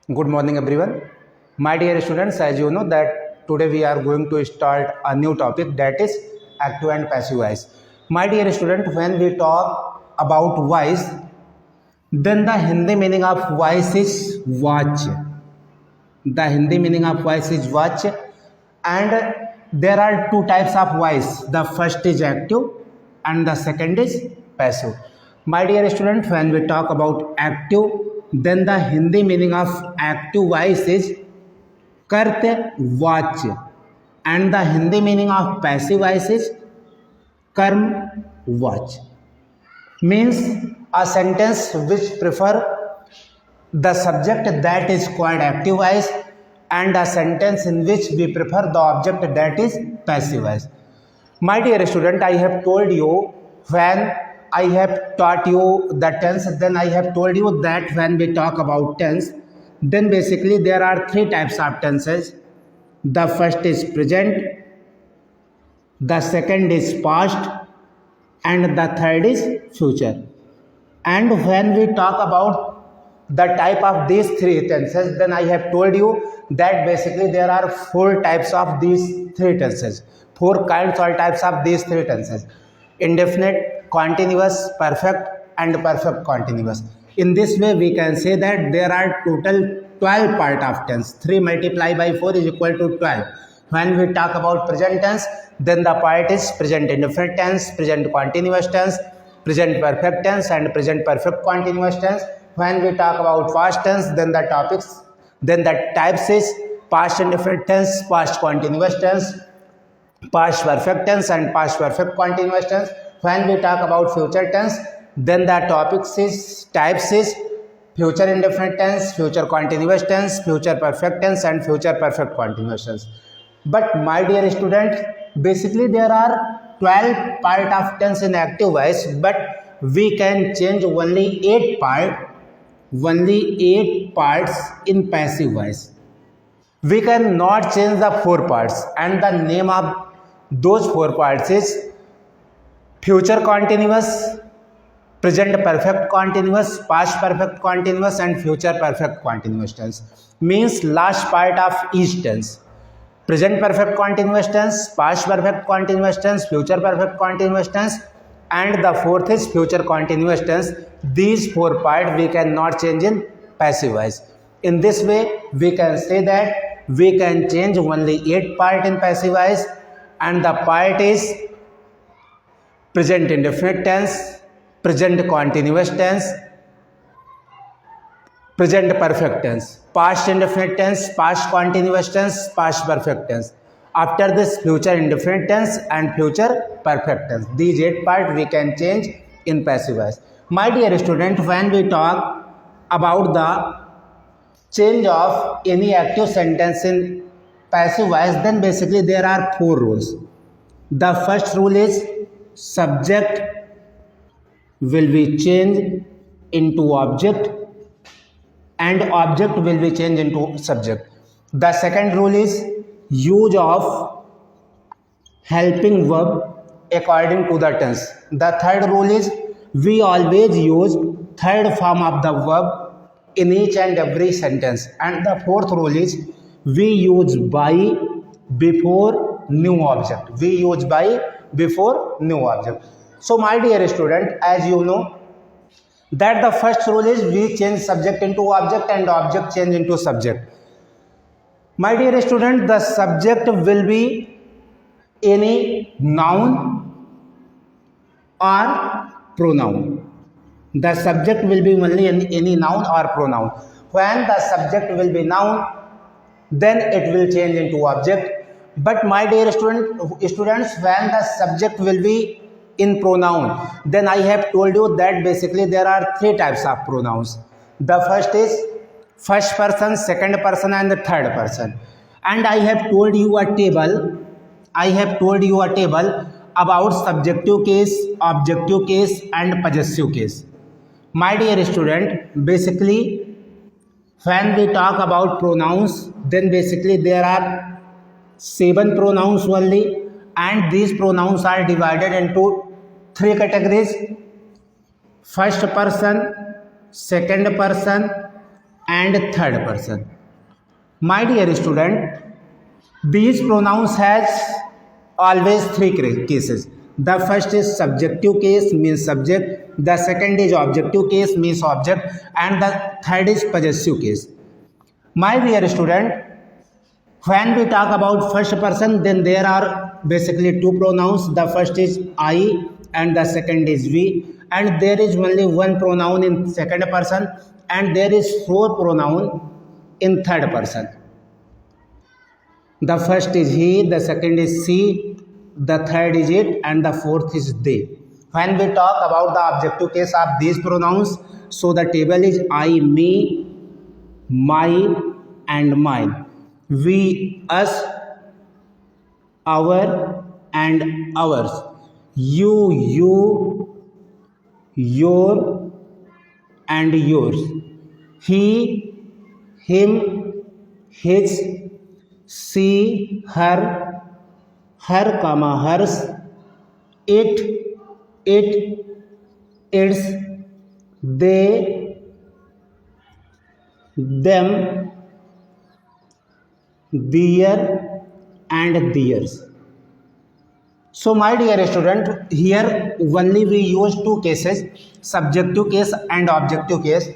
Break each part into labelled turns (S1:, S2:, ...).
S1: Good morning everyone. My dear students, as you know that today we are going to start a new topic, that is active and passive voice. My dear student, when we talk about voice, then the Hindi meaning of voice is watch. The Hindi meaning of voice is watch, and there are two types of voice. The first is active and the second is passive. My dear student, when we talk about active, then the Hindi meaning of active voice is Kart watch, and the Hindi meaning of passive voice is Karm watch. Means a sentence which prefer the subject that is called active voice and a sentence in which we prefer the object that is passive voice. My dear student, I have told you when I have taught you the tense, then I have told you that when we talk about tense, then basically there are three types of tenses. The first is present, the second is past, and the third is future. And when we talk about the type of these three tenses, then I have told you that basically there are four types of these three tenses, four kinds or types of these three tenses: indefinite, continuous, perfect, and perfect continuous. In this way, we can say that there are total 12 part of tense. 3 multiplied by 4 is equal to 12. When we talk about present tense, then the part is present indefinite tense, present continuous tense, present perfect tense, and present perfect continuous tense. When we talk about past tense, then the types is past indefinite tense, past continuous tense, past perfect tense, and past perfect continuous tense. When we talk about future tense, then the types is future indefinite tense, future continuous tense, future perfect tense, and future perfect continuous tense. But my dear student, basically there are 12 part of tense in active voice, but we can change only 8 parts in passive voice. We cannot change the 4 parts, and the name of those 4 parts is future continuous, present perfect continuous, past perfect continuous, and future perfect continuous tense. Means last part of each tense: present perfect continuous tense, past perfect continuous tense, future perfect continuous tense, and the fourth is future continuous tense. These 4 parts we cannot change in passive voice. In this way, we can say that we can change only 8 part in passive voice, and the part is present indefinite tense, present continuous tense, present perfect tense, past indefinite tense, past continuous tense, past perfect tense. After this, future indefinite tense and future perfect tense. These 8 parts we can change in passive voice. My dear student, when we talk about the change of any active sentence in passive voice, then basically there are 4 rules. The first rule is subject will be changed into object and object will be changed into subject. The second rule is use of helping verb according to the tense. The third rule is we always use third form of the verb in each and every sentence. And the fourth rule is we use by before new object. We use by before new object. So my dear student, as you know that the first rule is we change subject into object and object change into subject. My dear student, the subject will be any noun or pronoun. The subject will be only any noun or pronoun. When the subject will be noun, then it will change into object. But my dear students, when the subject will be in pronoun, then I have told you that basically there are 3 types of pronouns. The first is first person, second person, and the third person. And I have told you a table about subjective case, objective case, and possessive case. My dear student, basically when we talk about pronouns, then basically there are 7 pronouns only, and these pronouns are divided into 3 categories: first person, second person, and third person. My dear student, these pronouns has always three cases. The first is subjective case, means subject. The second is objective case, means object. And the third is possessive case. My dear student, when we talk about first person, then there are basically two pronouns. The first is I and the second is we. And there is only one pronoun in second person, and there is four pronoun in third person. The first is he, the second is she, the third is it, and the fourth is they. When we talk about the objective case of these pronouns, so the table is I, me, my, and mine. We, us, our, and ours. You, your, and yours. He, him, his, she, her, hers, it, its, they, them, their, and theirs. So my dear student, here only we use two cases, subjective case and objective case.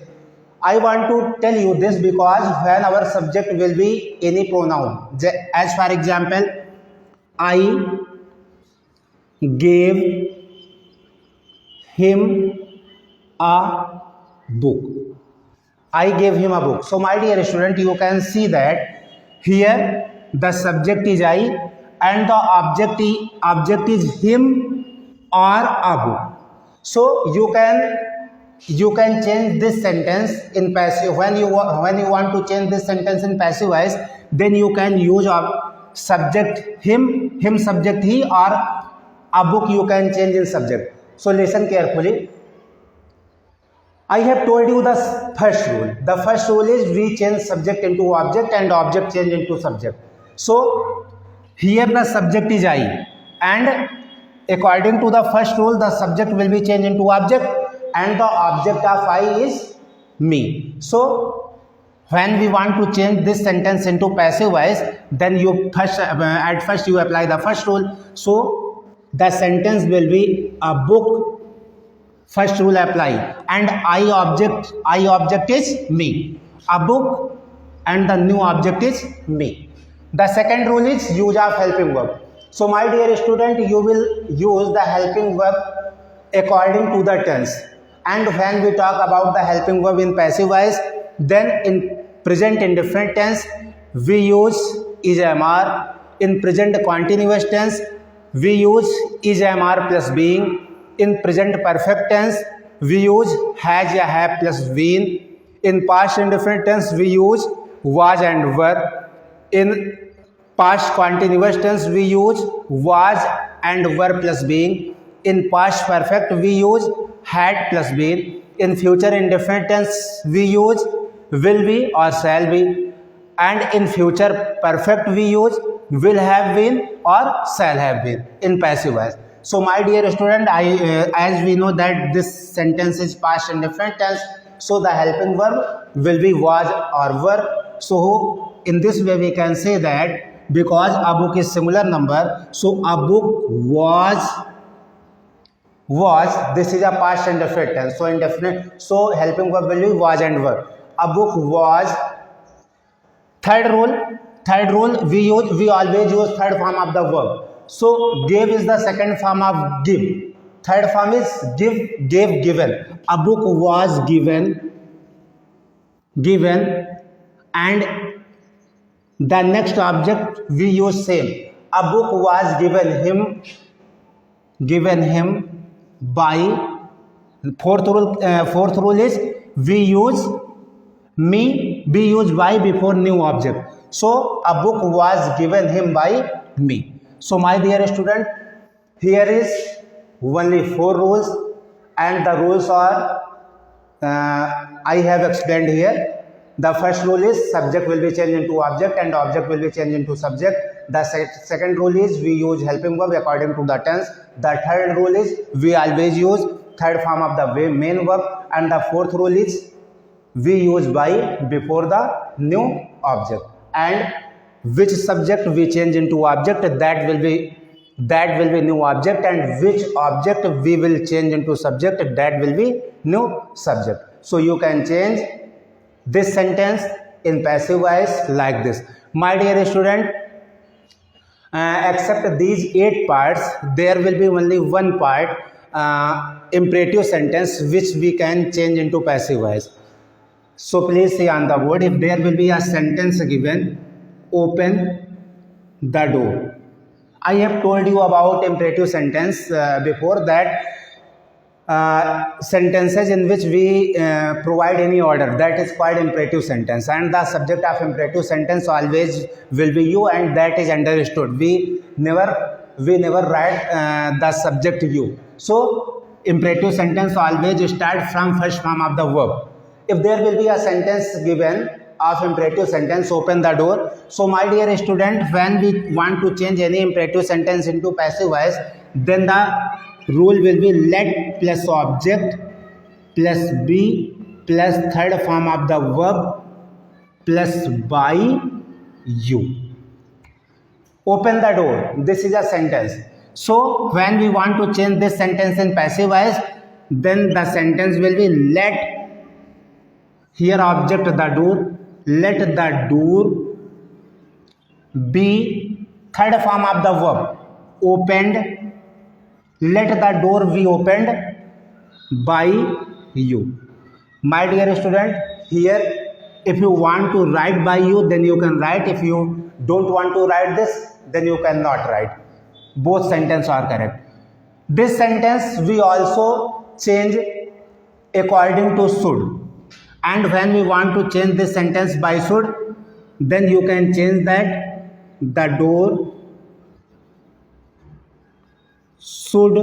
S1: I want to tell you this because when our subject will be any pronoun, as for example, I gave him a book. I gave him a book. So my dear student, you can see that here the subject is I and the object is him or a book. So you can change this sentence in passive. When you want to change this sentence in passive voice, then you can use subject him subject he, or a book you can change in subject. So listen carefully. I have told you the first rule. The first rule is we change subject into object and object change into subject. So here the subject is I, and according to the first rule, the subject will be changed into object and the object of I is me. So when we want to change this sentence into passive voice, then you at first you apply the first rule. So the sentence will be a book. First rule apply, and I object is me. A book, and the new object is me. The second rule is use of helping verb. So my dear student, you will use the helping verb according to the tense. And when we talk about the helping verb in passive voice, then in present indefinite tense we use is MR. In present continuous tense we use is MR plus being. In present perfect tense we use has या have plus been. In past indefinite tense we use was and were. In past continuous tense we use was and were plus being. In past perfect we use had plus been. In future indefinite tense we use will be or shall be. And in future perfect we use will have been or shall have been in passive voice. So my dear student, as we know that this sentence is past indefinite tense, so the helping verb will be was or were. So in this way we can say that because a book is singular number, so a book was, this is a past indefinite tense, so indefinite, so helping verb will be was and were. A book was. Third rule we always use third form of the verb. So gave is the second form of give. Third form is give, gave, given. A book was given, and the next object we use same. A book was given him by. Fourth rule is we use me, be used by before new object. So a book was given him by me. So my dear student, here is only 4 rules, and the rules are I have explained here. The first rule is subject will be changed into object and object will be changed into subject. The second rule is we use helping verb according to the tense. The third rule is we always use third form of the main verb, and the fourth rule is we use by before the new object, and which subject we change into object, that will be new object, and which object we will change into subject, that will be new subject. So you can change this sentence in passive voice like this. My dear student, except these 8 parts, there will be only one part, imperative sentence, which we can change into passive voice. So please see on the board, if there will be a sentence given, open the door. I have told you about imperative sentence before, that sentences in which we provide any order, that is called imperative sentence, and the subject of imperative sentence always will be you, and that is understood. We never write the subject you. So imperative sentence always start from first form of the verb. If there will be a sentence given of imperative sentence, open the door. So my dear student, when we want to change any imperative sentence into passive voice, then the rule will be let plus object plus be plus third form of the verb plus by you. Open the door. This is a sentence. So when we want to change this sentence in passive voice, then the sentence will be let, here object the door, let the door be third form of the verb opened, let the door be opened by you. My dear student, here if you want to write by you, then you can write. If you don't want to write this, then you cannot write. Both sentences are correct. This sentence we also change according to should, and when we want to change this sentence by should, then you can change that the door should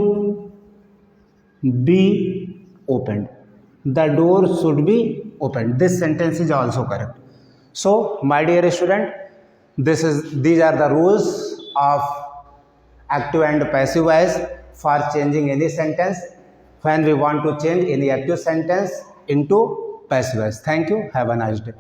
S1: be opened. The door should be opened. This sentence is also correct. So my dear student, these are the rules of active and passive voice for changing any sentence when we want to change any active sentence into passive voice. Thank you. Have a nice day.